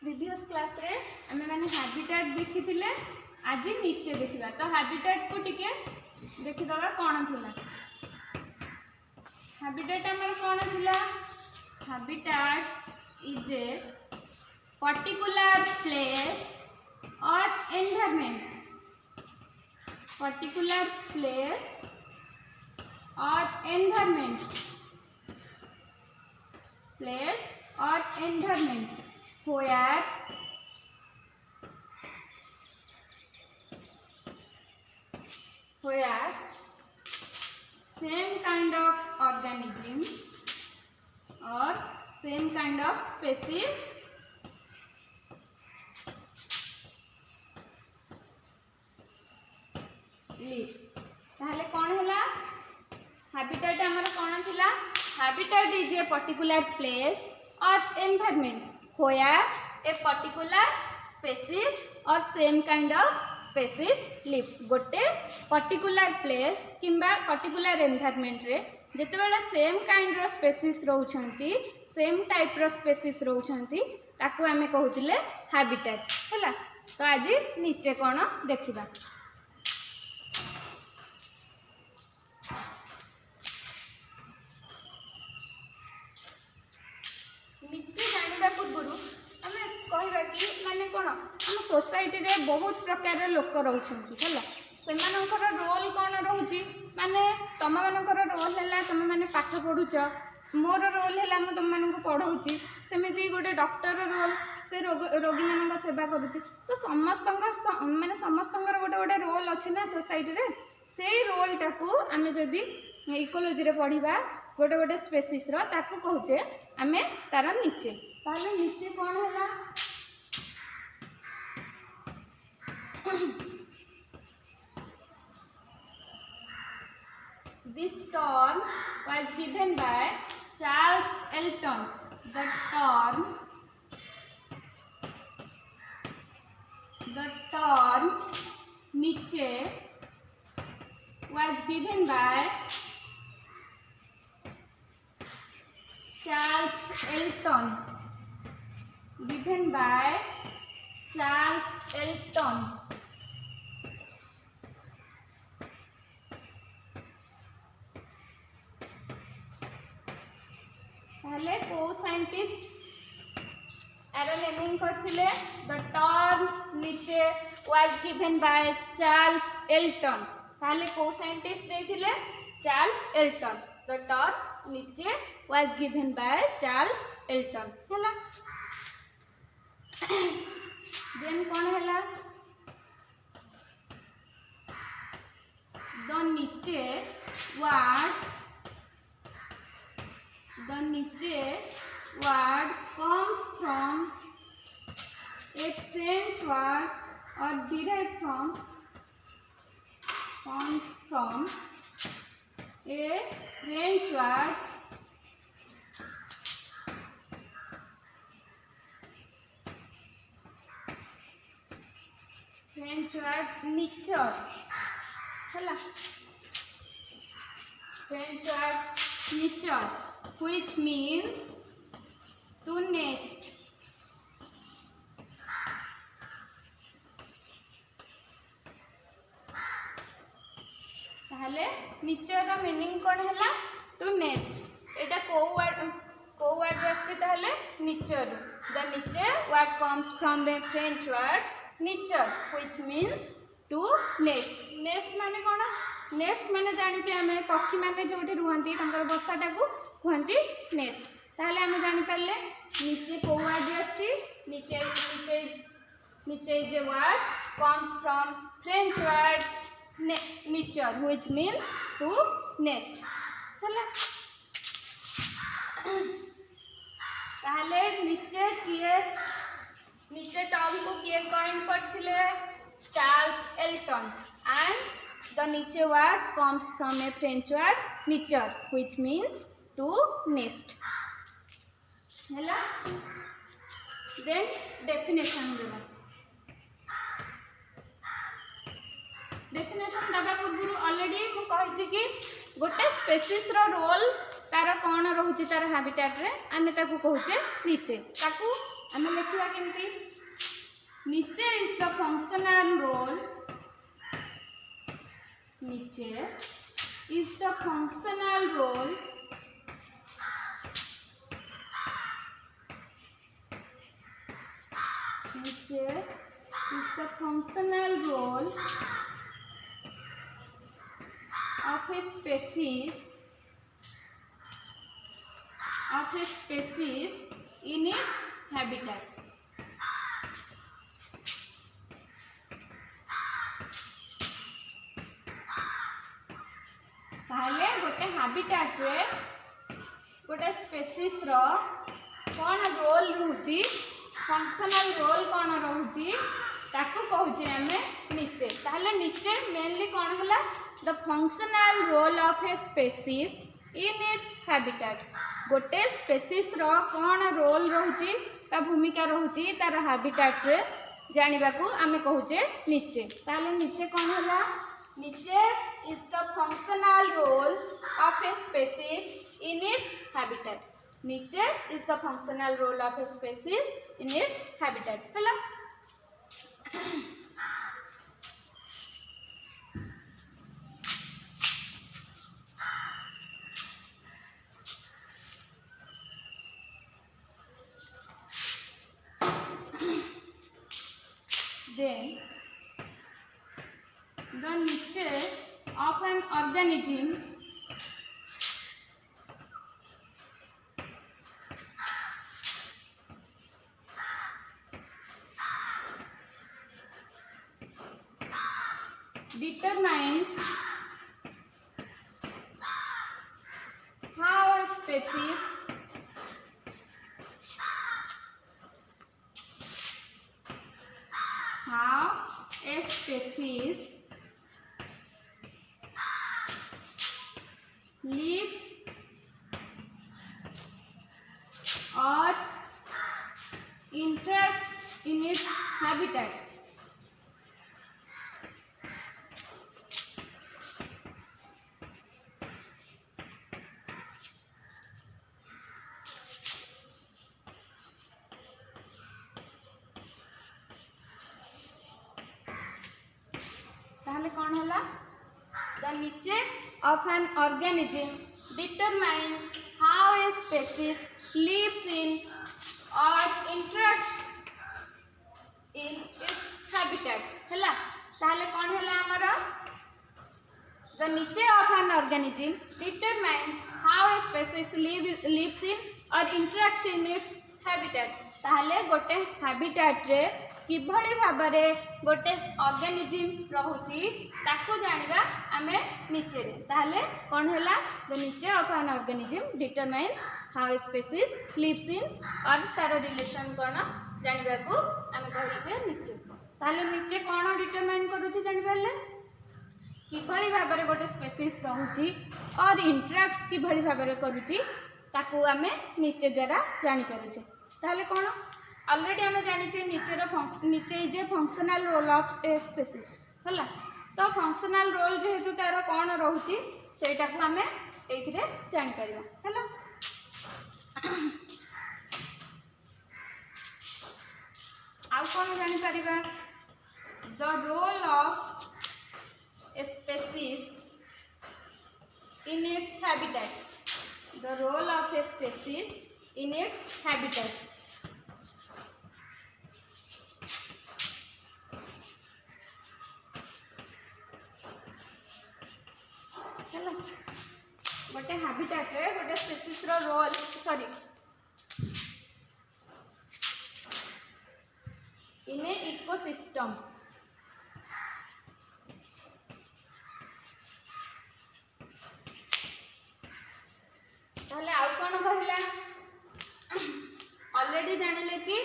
Previous class रे आमे माने हैबिटेट देखिथिले आज नीचे देखिबा। तो हैबिटेट को टिके देखिदबा कोन थिला। हैबिटेट हमर कोन थिला? Habitat is a particular place or environment, particular place or environment, place or environment where same kind of organism or same kind of species lives। ताहले कौन हैला? हैबिटेट हमर कौन थिला? Habitat is a particular place और environment where a particular species or same kind of species lives। गोटे particular place किंबा particular environment रे जेते बेला सेम काइंड रो स्पेसीज रहउछंती, सेम टाइप रो स्पेसीज रहउछंती, ताकू हमें कहउतिले हैबिटेट हैला। तो आज नीचे कोन देखिबा। नीचे जानिबा पूर्व आमे कहबा कि माने कोन हम सोसाइटी रे बहुत प्रकार लोक रहउछंती हैला। सेमानकर रोल कोन रहउची? माने तम मानकर रोल हैला तम माने पाठ पढुछ, मोर रोल हैला हम तम मानन को पढौची, सेमिति गोटे डॉक्टर रोल से रोगी मानन सेवा करूची। तो समस्तंग माने समस्तंगर गोटे गोटे रोल अछि ना सोसाइटी रे। सेही रोल टाकू आमे जदी इकोलॉजी रे पढिबा गोटे गोटे स्पेसीज रो ताकू कहूचे आमे तार नीचे। ताले नीचे कोन हैला? This term was given by Charles Elton. The term niche was given by Charles Elton. Given by Charles Elton. पहले को साइंटिस्ट एरन नेमिंग करथिले। The term niche was given by Charles Elton. पहले को साइंटिस्ट देथिले Charles Elton. The term niche was given by Charles Elton हैला। Then कोन हैला? द नीचे word comes from a French word or derived from comes from a French word nature हैला। French word nature which means to nest। ताहले nicher रो meaning कोन हैला? To nest. एटा को वर्ड रस्ते ताहले nicher. The nicher word comes from a French word nicher which means to nest। Nest माने कोन? नेस्ट माने जानि जे हमें पक्षी माने जोठी रुहंती तंकर बस्ताटा को कहती नेस्ट। ताहले हमें जानि परले नीचे को वर्ड आछि। नीचे is a word comes from French word nature which means to nest हैला। ताहले नीचे टर्म को किए कॉइन करथिले? Charles Elton. and the नीचे word comes from a French word nature which means to nest हैला। देन डेफिनेशन देबा। Definition दबा पूर्व ऑलरेडी मु कहिछि कि गोटे स्पेसीस रो रोल तार कौन रोचे तार हैबिटेट रे आमे ताकू कहूचे नीचे ताकू आमे लिखिबा केमती नीचे इज द फंक्शनल रोल नीचे इज द फंक्शनल रोल नीचे is the functional role of a species in its habitat. ताहले गोटे हैबिटेट रे गोटे स्पेसीस रो कौन रोल रहूची फंक्शनल रोल कौन रहूची ताकू कहूचे आमे नीचे ताहले नीचे मेनली कौन हला the functional role of a species in its habitat गोटे स्पेसीस रो कौन रोल रहूची ता भूमिका रहूची तार हैबिटेट रे जानिबा को आमे कहूचे नीचे ताहले नीचे कौन हला niche is the functional role of a species in its habitat niche is the functional role of a species in its habitat हला then the nature of an organism determines how a species lives or interacts in its habitat. ताहले कौन होला the nature of an organism determines how a species lives in or interacts in its habitat ହେଲା ताहले कौन होला हमरा the nature of an organism determines how a species lives in or interacts in its habitat ताहले गोटे habitat रे किभली भाबरे गोटे organism रहूची ताकू जानिबा आमे नीचे रे ताहले कोन होला the nature of an organism determines how a species lives in और तार रिलेशन कोन जानिबा को आमे कहलिके नीचे ताहले नीचे कोन डिटरमाइन करूची जानिबाले किभली भाबरे गोटे स्पीशीज रहूची और इंटरैक्ट्स किभली भाबरे करूची ताकू आमे नीचे द्वारा जानि करूचे ताहले कोन ऑलरेडी आम जानी niche is a functional role of a species है तो फंक्शनल रोल जेहेतु तार कौन रोचे सेटा को आम ये जापर है आउ कौन जापर the role of a species in its habitat the role of a species in its habitat गोटे हैबिटेट रे गोटे स्पीशीज रो role sorry in a ecosystem ताहले आउ कोन कहला ऑलरेडी जानिले कि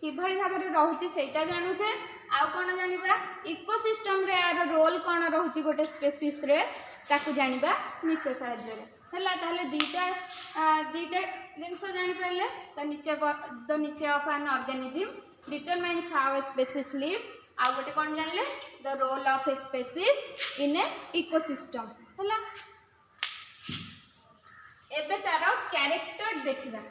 किभली भाबरे रहउची सेटा जानुछे आउ कोन जानिबा इकोसिस्टम रे आर रोल कोन रहउची गोटे स्पीशीज रे ताकू जानिबा नीचे साहाय्य रे हला ताहले दीटा जिनस जानि पाइले the niche of an organism determines how a species lives आ गोटे कोन जानले the role of a species in a ecosystem हला एबे तार कैरेक्टर देखिबा।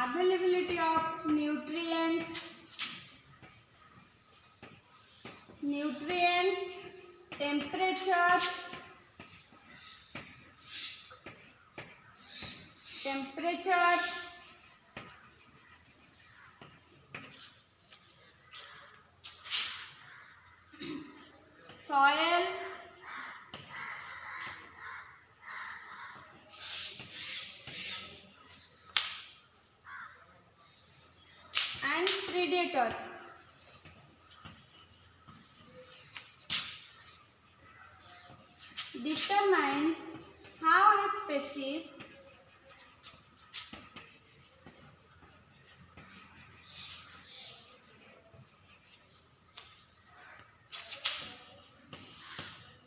Availability of nutrients, temperature, soil, and predator. Determines how a species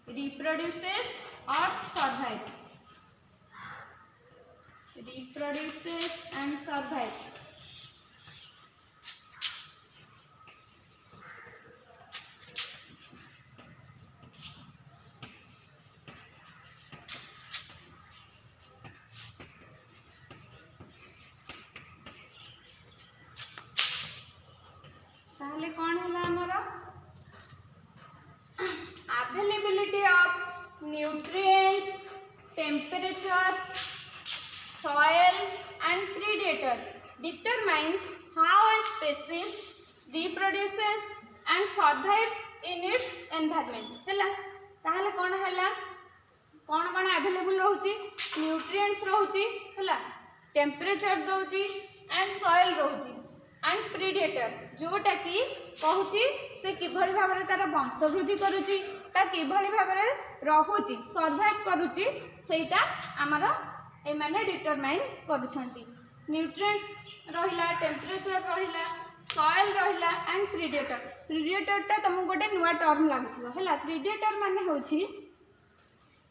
reproduces or survives. Reproduces and survives. ताहले कौन है हमारा availability of nutrients, temperature, soil and predator determines how a species reproduces and survives in its environment. हैला ताहले कौन हैला कौन कौन अवेलेबल रहउची न्यूट्रिएंट्स रहउची हैला टेम्परेचर दउची एंड सॉइल रहउची एंड प्रीडेटर जोटा कि कहूची से किभଳି भाबरे तार वंशवृद्धि करूची ता किभଳି भाबरे रहउची सर्वाइव करूची सेटा हमर ए माने डिटरमाइन करूछंती न्यूट्रिएंट्स रहिला टेम्परेचर रहिला सॉइल रहिला एंड प्रीडेटर ता तुम गोटे नुआ टर्म लागुथिबो हैला प्रीडेटर माने होची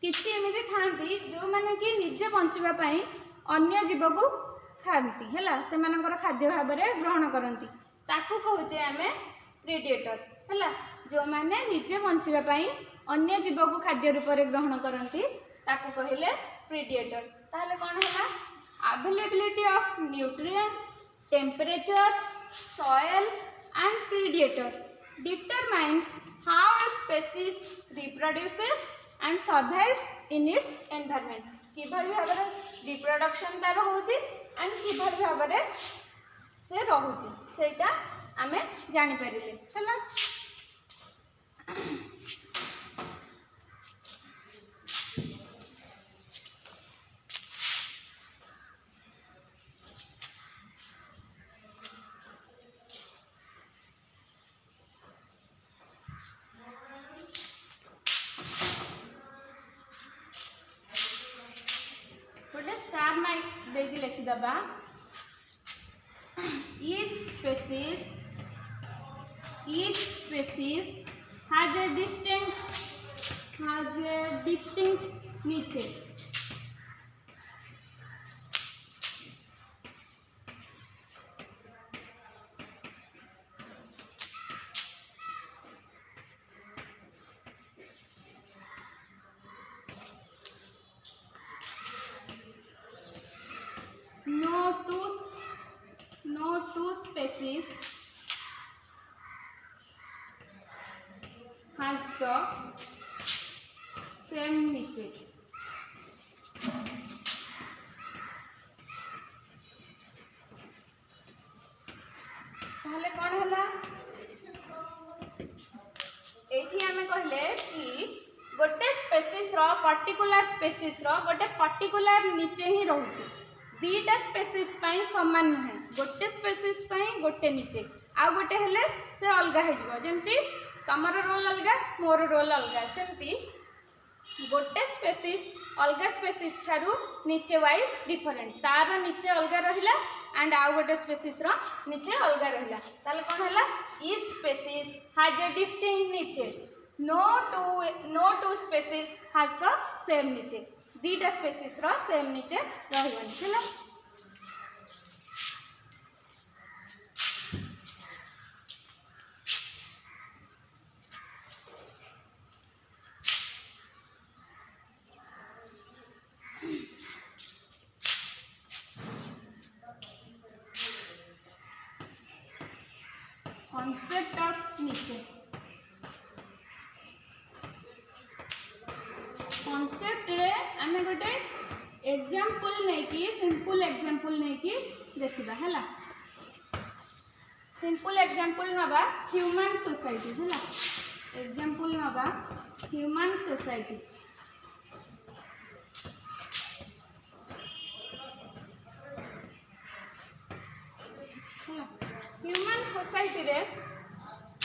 किसी एमती थांती जो माने कि निजे बंचिबा पई अन्य जीव को खाती है से खाद्य भाव में ग्रहण करती ताकू कहे आम प्रीडेटर है जो मैंने निजे बंचापी अन्य जीव को खाद्य रूप में ग्रहण करती ताकू कहले प्रीडेटर। ताहले कौन है availability of nutrients, temperature, soil and predator determines how a species reproduces and survives in its environment। किभଳି भाबरे रिप्रोडक्शन तार होची एंड किभଳି भाबरे से रहूची सेटा आमे जानि परिले हला। स्टार माइक देखि लिखि दबा each species has a distinct niche। No two species has the same niche। ताहले कौन हला एठी हमें कहले कि गोटे स्पेसीस रो पर्टिकुलर स्पेसीस रो गोटे पर्टिकुलर निचे ही रहउची दीटा स्पेसीज पाई समान नुहे गोटे स्पेसीज पाई गोटे नीचे आउ गोटे हेले से अलगा हो जमती तमर रोल अलगा मोर रोल अलगा सेमती गोटे स्पेसीज अलगा स्पेसीज ठारू नीचे वाइज डिफरेंट तार नीचे अलगा रहिला एंड आउ गोटे स्पेसीज रो नीचे अलगा रहिला ताले कोन हला each species has a distinct नीचे no two species has the same नीचे दीटा स्पेसीज रो सेम नीचे रहबनी हैला कॉन्सेप्ट ऑफ नीचे कॉन्सेप्ट रे आमे गोटे एग्जांपल नहीं कि सिंपल एग्जांपल नहीं कि देखिबा हैला सिंपल एग्जांपल नबा ह्यूमन सोसाइटी हैला एग्जांपल नबा ह्यूमन सोसाइटी ह्यूमन सोसाइटी रे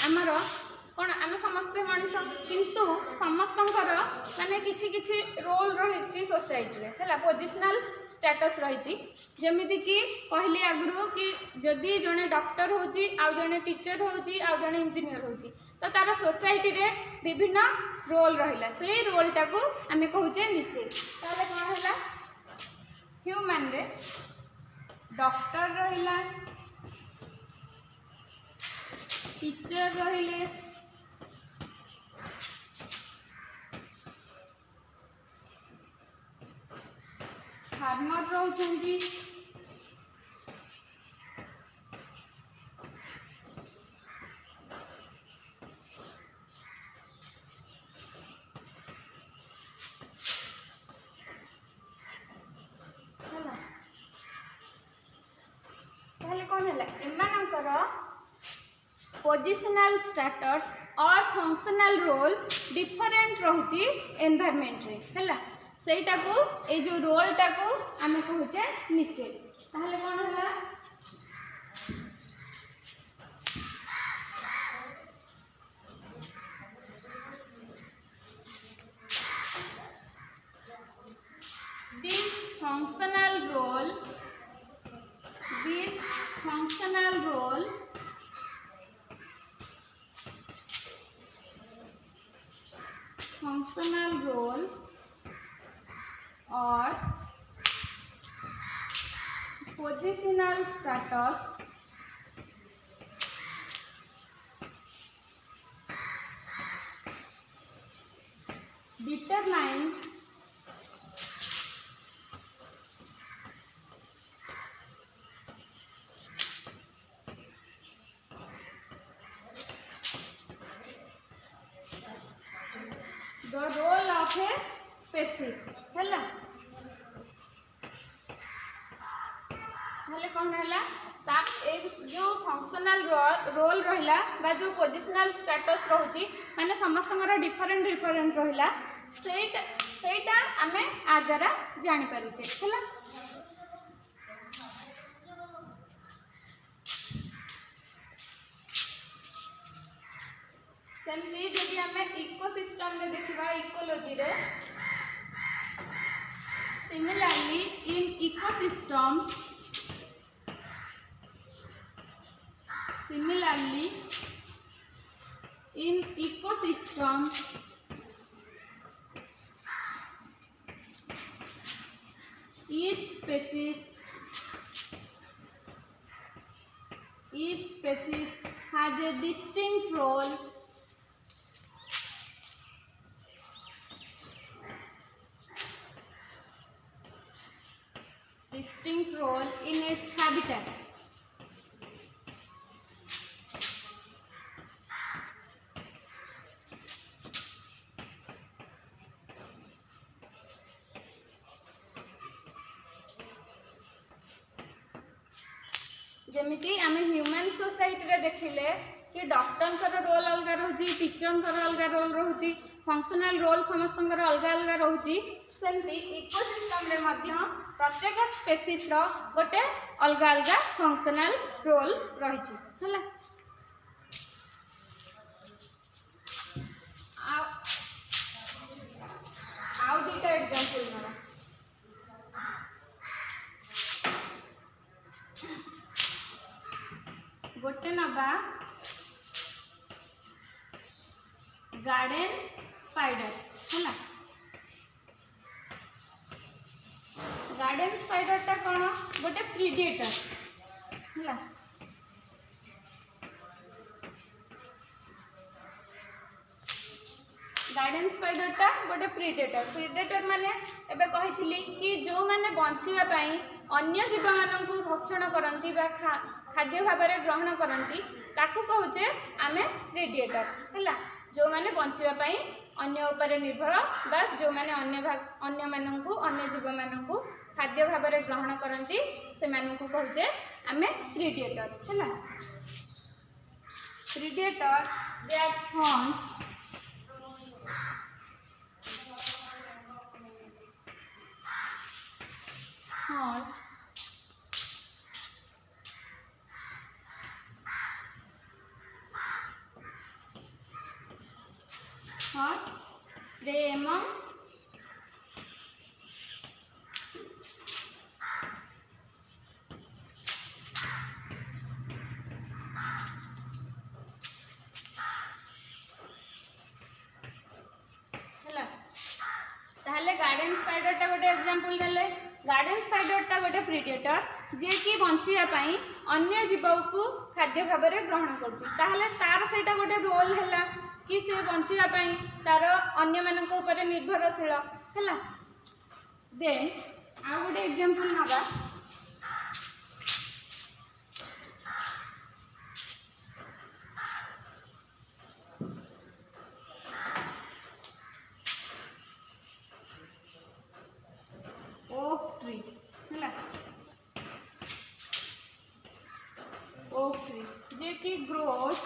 आमर कौन आम समस्ते मनीष किंतु समस्तंकर माने किछि किछि रोल रही सोसाइटी रे हैला पोजिशनल स्टेटस रही जमिति कि कहली आगु कि जदि जड़े डॉक्टर होची आउ जड़े टीचर होची आउ जड़े इंजीनियर होची तो तार सोसाइटी रे विभिन्न रोल रहिला से रोल टाको आमे कहूचे नीचे ताले कोन हैला ह्यूमन रे डॉक्टर रहिला टीचर रहिले फार्मर रहउछंती ताले कोन हैला एमानकर पोजिशनल स्टेटस और फंक्शनल रोल डिफरेंट रहुची एनवायरनमेंट रे हैला सेटा को ए जो रोल टा को आमे कहूचे नीचे ताहले कोन होला this functional role or positional status determines the role of a species हैला हेले कौन है जो फंक्शनल रोल रहिला बा जो पोजिशनल स्टेटस रोची माने समस्त डिफरेंट डिफरेंट रहिला सेटा आमे आ द्वारा जानि पारुचे हैला सेमती जदि आमे इकोसिस्टम रे देखिबा इकोलॉजी रे similarly in ecosystem each species has a distinct role in its habitat. जमिति आमे ह्यूमन सोसाइटी रे देखिले कि डॉक्टर का रोल अलग रोची टीचर का अलग रोल रोची फंक्शनल रोल समस्त अलग अलग रोची सेमती इकोसिस्टम इकोसिस्टम रे मध्य प्रत्येक स्पेसीस रो गोटे अलग अलग फंक्शनल रोल रही है। आउ दुटा एग्जांपल नवा गोटे नवा गार्डन स्पाइडर है। गार्डन स्पाइडर टा कौन गोटे प्रीडेटर है। गार्डन स्पाइडर टा गोटे प्रीडेटर प्रीडेटर माने एबे कहिथिली कि जो माने बंचिबा पई अन्य जीव माननकु भक्षण करंती बा खाद्य भाव में ग्रहण करंती ताकू कहूचे आमे प्रीडेटर हैला। जो माने बंचिबा पई अन्य ऊपर निर्भर बस जो माने अन्य माननकु अन्य जीव माननकु खाद्य भाव में ग्रहण करंती से माननकु कहूचे आमे प्रीडेटर हैला। Predator that forms Prem garden spider टा गोटे एग्जांपल देले। गार्डन स्पाइडर टा गोटे प्रीडेटर जे कि बंचिया पई अन्य जीव को खाद्य भाव में ग्रहण करछि ताहले तार सेटा गोटे रोल हैला कि से बंचिया पई तार अन्य मानक ऊपर निर्भरशील हैला। देन आ गोटे एग्जांपल नगा ओक ट्री हैला। ओक ट्री जे कि grows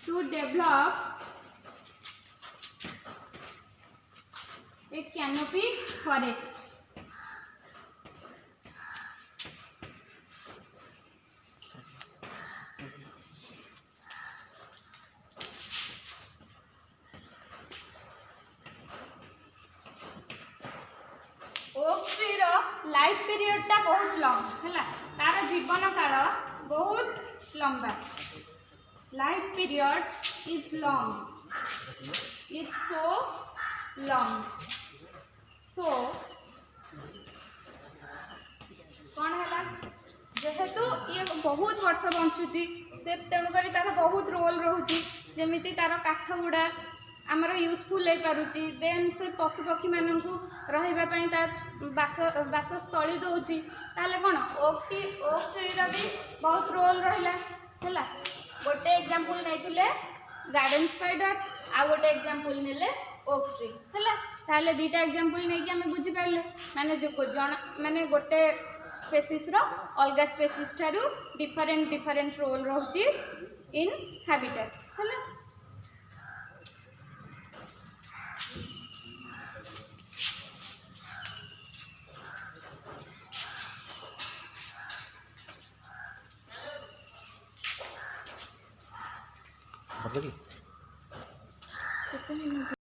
to develop a canopy forest। Oak tree रो लाइफ पीरियड टा बहुत लंग हैला। तार जीवन काल बहुत लंबा life period is long it's so long so कौन है जेहेतु ये बहुत वर्ष बंचुती से तेणुक तार बहुत रोल रोची जमी तार काठ गुड़ा आमर यूजफुल हो पारुची देन से पशुपक्षी मानक रही बासस्थली दौची ताले कौन ओक ट्रीर भी बहुत रोल रहा है। गोटे एग्जांपल नहीं गार्डन स्पाइडर आ गोटे एग्जांपल नेले ओक ट्री है। ताले दीटा एग्जांपल नहीं कि आम बुझीपारे माने जो जन माने गोटे स्पेसीस रो अलग स्पेसीस ठारू डिफरेंट रोल रोची इन हैबिटेट है। Apa lagi?